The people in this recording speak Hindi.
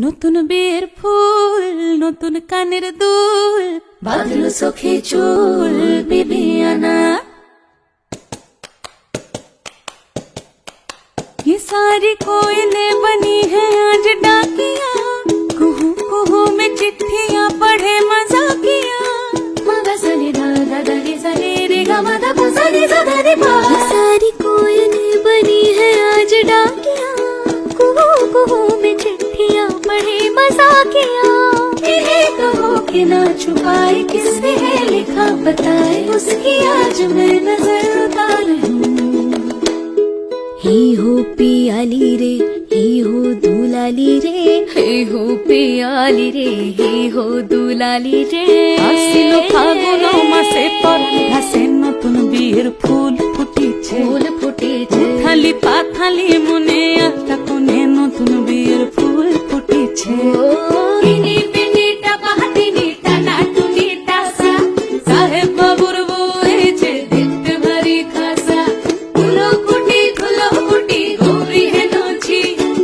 নতুন বিয়ের ফুল, নতুন কানের দুল, বাঁধলো চোখে চুল বিবিয়ানা। ये सारी कोयलें बनी है आज डाकिया, कुहू कुहू में चिट्ठियां पढ़े मजाकिया। मगा सनी धा धा धा रे सनी रे गा मा धा पा सनी धा धा रे पा। ये सारी कोयलें बनी है आज डाकिया, कुहू कुहू में चिट्ठियां पढ़े मजाकिया। ये कहो कि ना छुपाए किसने है लिखा बताए, उसकी आज मैं नजर उतार हूँ। हे हो पियाली रे, हे हो दुलाली रे, हे हो पियाली रे, हे हो दुलाली रे। আসিলো ফাগুন মাসে পরাণ ঘাসে নতুন বিয়ের ফুল ফুটেছে, ফুল ফুটেছে। থালি পাথালি মনে আটা কোণে নতুন বিয়ের ফুল ফুটেছে।